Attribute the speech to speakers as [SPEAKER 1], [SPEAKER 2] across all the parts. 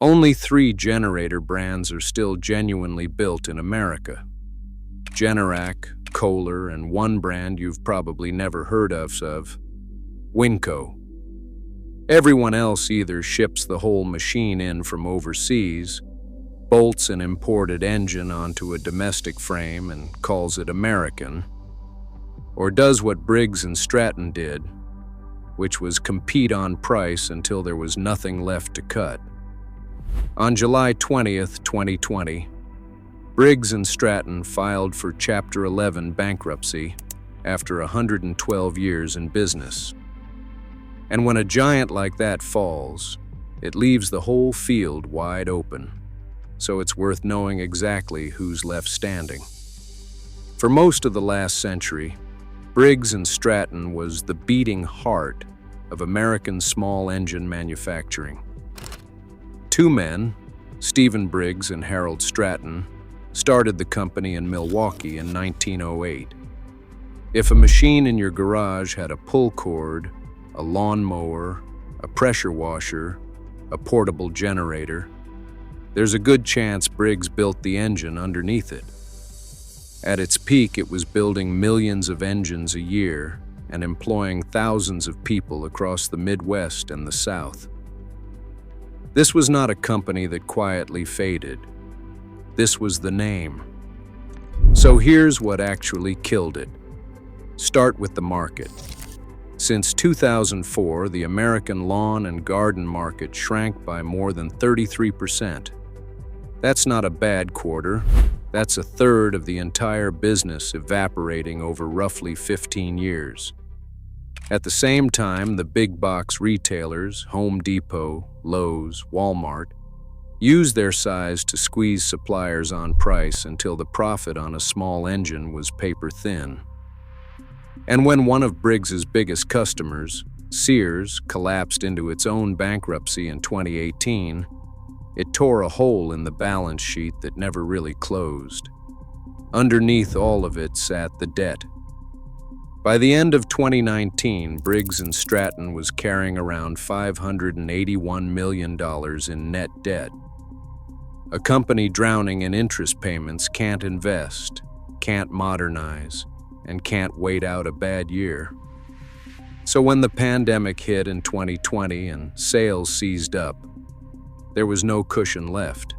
[SPEAKER 1] Only 3 generator brands are still genuinely built in America: Generac, Kohler, and one brand you've probably never heard of, Winco. Everyone else either ships the whole machine in from overseas, bolts an imported engine onto a domestic frame and calls it American, or does what Briggs Stratton did, which was compete on price until there was nothing left to cut. On July 20th, 2020, Briggs Stratton filed for Chapter 11 bankruptcy after 112 years in business. And when a giant like that falls, it leaves the whole field wide open, so it's worth knowing exactly who's left standing. For most of the last century, Briggs Stratton was the beating heart of American small engine manufacturing. 2 men, Stephen Briggs and Harold Stratton, started the company in Milwaukee in 1908. If a machine in your garage had a pull cord, a lawnmower, a pressure washer, a portable generator, there's a good chance Briggs built the engine underneath it. At its peak, it was building millions of engines a year and employing thousands of people across the Midwest and the South. This was not a company that quietly faded. This was the name. So here's what actually killed it. Start with the market. Since 2004, the American lawn and garden market shrank by more than 33%. That's not a bad quarter. That's a third of the entire business evaporating over roughly 15 years. At the same time, the big box retailers, Home Depot, Lowe's, Walmart, used their size to squeeze suppliers on price until the profit on a small engine was paper thin. And when one of Briggs's biggest customers, Sears, collapsed into its own bankruptcy in 2018, it tore a hole in the balance sheet that never really closed. Underneath all of it sat the debt. By the end of 2019, Briggs Stratton was carrying around $581 million in net debt. A company drowning in interest payments can't invest, can't modernize, and can't wait out a bad year. So when the pandemic hit in 2020 and sales seized up, there was no cushion left.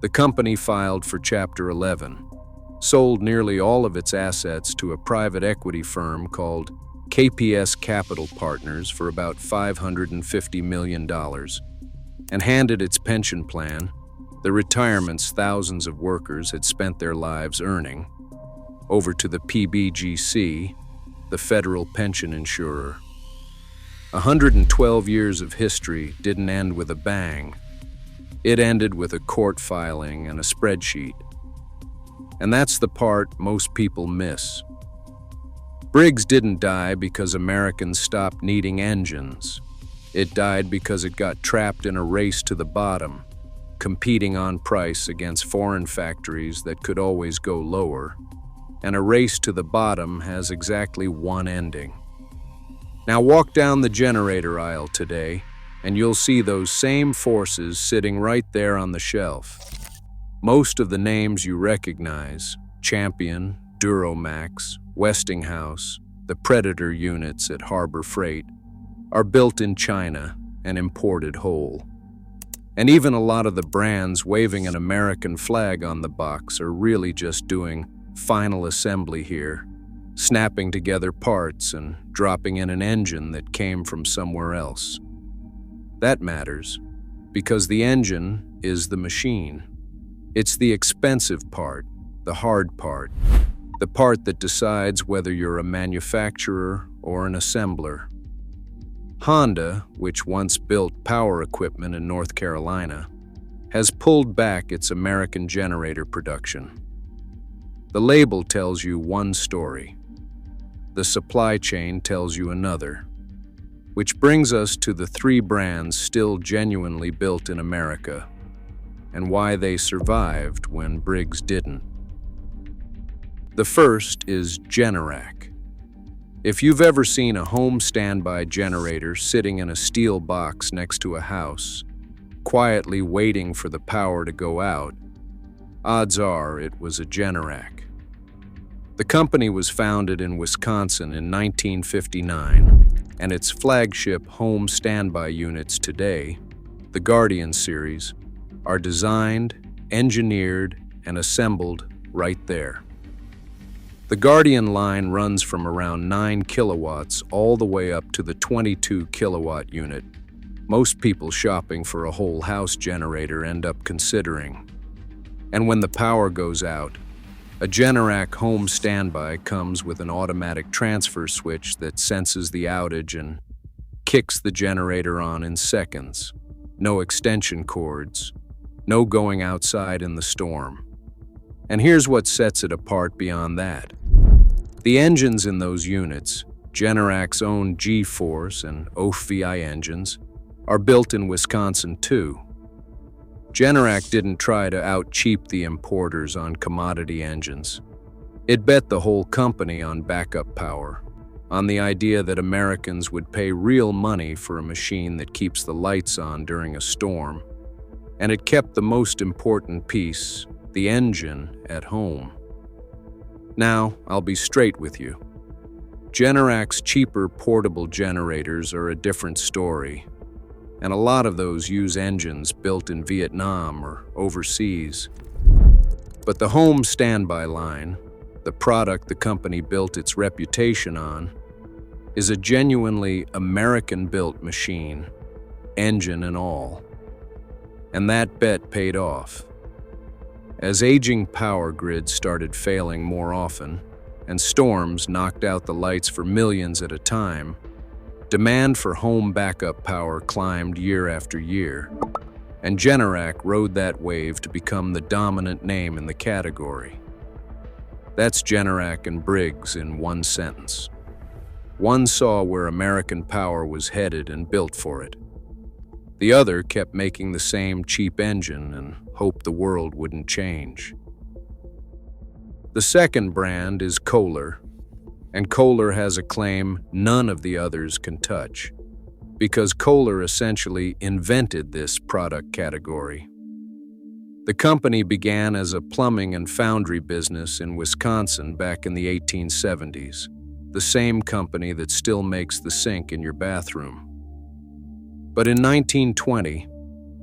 [SPEAKER 1] The company filed for Chapter 11, sold nearly all of its assets to a private equity firm called KPS Capital Partners for about $550 million, and handed its pension plan, the retirements thousands of workers had spent their lives earning, over to the PBGC, the federal pension insurer. 112 years of history didn't end with a bang. It ended with a court filing and a spreadsheet. And that's the part most people miss. Briggs didn't die because Americans stopped needing engines. It died because it got trapped in a race to the bottom, competing on price against foreign factories that could always go lower. And a race to the bottom has exactly one ending. Now walk down the generator aisle today, and you'll see those same forces sitting right there on the shelf. Most of the names you recognize, Champion, Duramax, Westinghouse, the Predator units at Harbor Freight, are built in China and imported whole. And even a lot of the brands waving an American flag on the box are really just doing final assembly here, snapping together parts and dropping in an engine that came from somewhere else. That matters, because the engine is the machine. It's the expensive part, the hard part, the part that decides whether you're a manufacturer or an assembler. Honda, which once built power equipment in North Carolina, has pulled back its American generator production. The label tells you one story. The supply chain tells you another. Which brings us to the 3 brands still genuinely built in America, and why they survived when Briggs didn't. The first is Generac. If you've ever seen a home standby generator sitting in a steel box next to a house, quietly waiting for the power to go out, odds are it was a Generac. The company was founded in Wisconsin in 1959, and its flagship home standby units today, the Guardian series, are designed, engineered, and assembled right there. The Guardian line runs from around 9 kilowatts all the way up to the 22 kilowatt unit. Most people shopping for a whole house generator end up considering. And when the power goes out, a Generac home standby comes with an automatic transfer switch that senses the outage and kicks the generator on in seconds. No extension cords, no going outside in the storm. And here's what sets it apart beyond that. The engines in those units, Generac's own G-Force and OFVI engines, are built in Wisconsin too. Generac didn't try to out-cheap the importers on commodity engines. It bet the whole company on backup power, on the idea that Americans would pay real money for a machine that keeps the lights on during a storm. And it kept the most important piece, the engine, at home. Now, I'll be straight with you. Generac's cheaper portable generators are a different story, and a lot of those use engines built in Vietnam or overseas. But the home standby line, the product the company built its reputation on, is a genuinely American-built machine, engine and all. And that bet paid off. As aging power grids started failing more often, and storms knocked out the lights for millions at a time, demand for home backup power climbed year after year, and Generac rode that wave to become the dominant name in the category. That's Generac and Briggs in one sentence. One saw where American power was headed and built for it. The other kept making the same cheap engine and hoped the world wouldn't change. The second brand is Kohler, and Kohler has a claim none of the others can touch, because Kohler essentially invented this product category. The company began as a plumbing and foundry business in Wisconsin back in the 1870s, the same company that still makes the sink in your bathroom. But in 1920,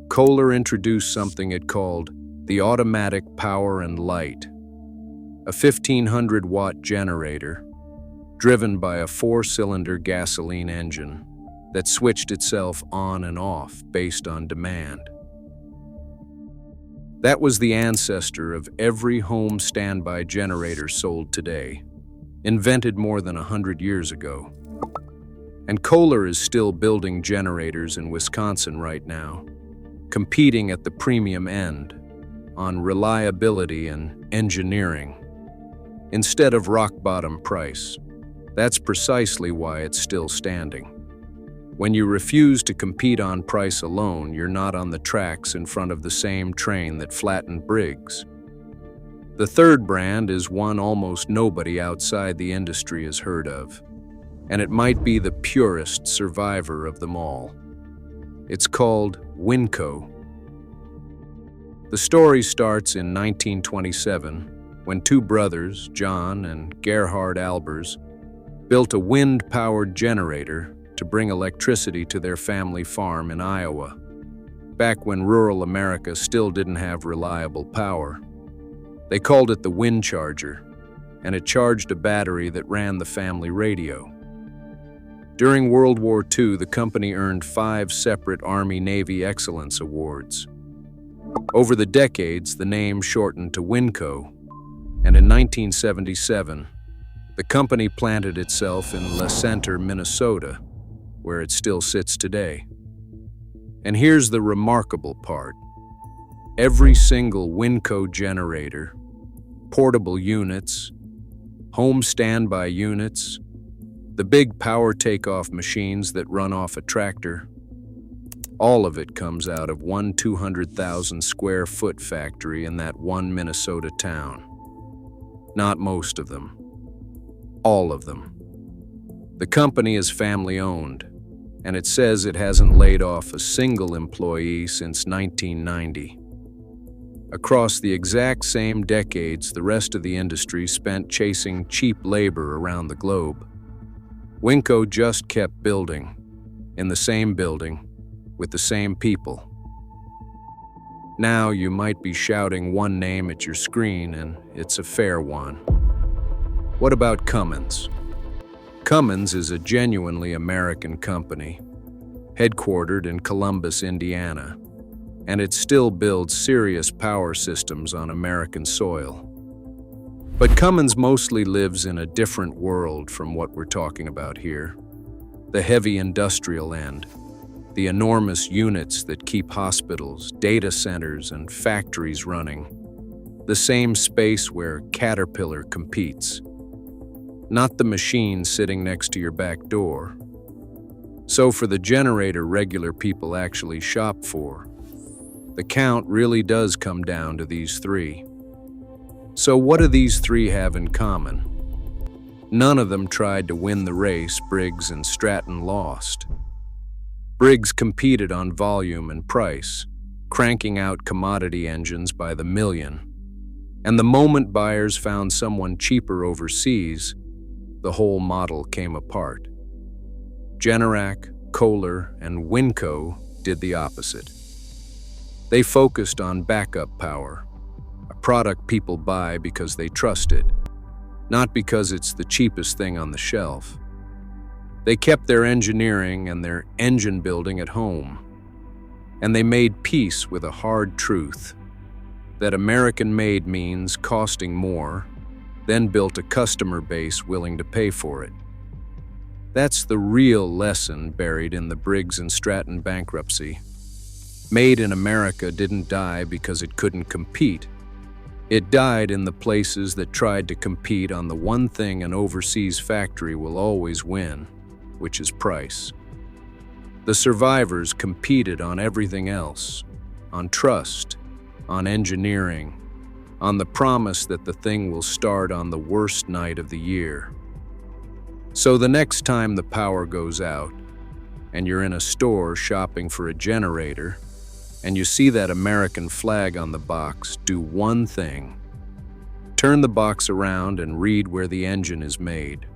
[SPEAKER 1] Kohler introduced something it called the automatic power and light, a 1,500-watt generator driven by a 4-cylinder gasoline engine that switched itself on and off based on demand. That was the ancestor of every home standby generator sold today, invented more than 100 years ago. And Kohler is still building generators in Wisconsin right now, competing at the premium end on reliability and engineering instead of rock-bottom price. That's precisely why it's still standing. When you refuse to compete on price alone, you're not on the tracks in front of the same train that flattened Briggs. The third brand is one almost nobody outside the industry has heard of, and it might be the purest survivor of them all. It's called Winco. The story starts in 1927 when two brothers, John and Gerhard Albers, built a wind-powered generator to bring electricity to their family farm in Iowa, back when rural America still didn't have reliable power. They called it the wind charger, and it charged a battery that ran the family radio. During World War II, the company earned 5 separate Army-Navy Excellence Awards. Over the decades, the name shortened to Winco, and in 1977, the company planted itself in Le Center, Minnesota, where it still sits today. And here's the remarkable part. Every single Winco generator, portable units, home standby units, the big power takeoff machines that run off a tractor, all of it comes out of one 200,000 square foot factory in that one Minnesota town. Not most of them. All of them. The company is family owned, and it says it hasn't laid off a single employee since 1990. Across the exact same decades the rest of the industry spent chasing cheap labor around the globe, Winco just kept building, in the same building, with the same people. Now you might be shouting one name at your screen, and it's a fair one. What about Cummins? Cummins is a genuinely American company, headquartered in Columbus, Indiana, and it still builds serious power systems on American soil. But Cummins mostly lives in a different world from what we're talking about here. The heavy industrial end, the enormous units that keep hospitals, data centers, and factories running. The same space where Caterpillar competes, not the machine sitting next to your back door. So for the generator regular people actually shop for, the count really does come down to these three. So what do these three have in common? None of them tried to win the race Briggs and Stratton lost. Briggs competed on volume and price, cranking out commodity engines by the million. And the moment buyers found someone cheaper overseas, the whole model came apart. Generac, Kohler, and Winco did the opposite. They focused on backup power, a product people buy because they trust it, not because it's the cheapest thing on the shelf. They kept their engineering and their engine building at home, and they made peace with a hard truth that American-made means costing more, then built a customer base willing to pay for it. That's the real lesson buried in the Briggs and Stratton bankruptcy. Made in America didn't die because it couldn't compete. It died in the places that tried to compete on the one thing an overseas factory will always win, which is price. The survivors competed on everything else, on trust, on engineering, on the promise that the thing will start on the worst night of the year. So the next time the power goes out, and you're in a store shopping for a generator, and you see that American flag on the box, do one thing. Turn the box around and read where the engine is made.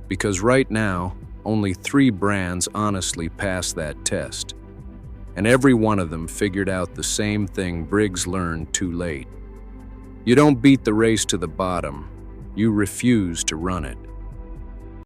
[SPEAKER 1] Because right now, only 3 brands honestly pass that test. And every one of them figured out the same thing Briggs learned too late. You don't beat the race to the bottom, you refuse to run it.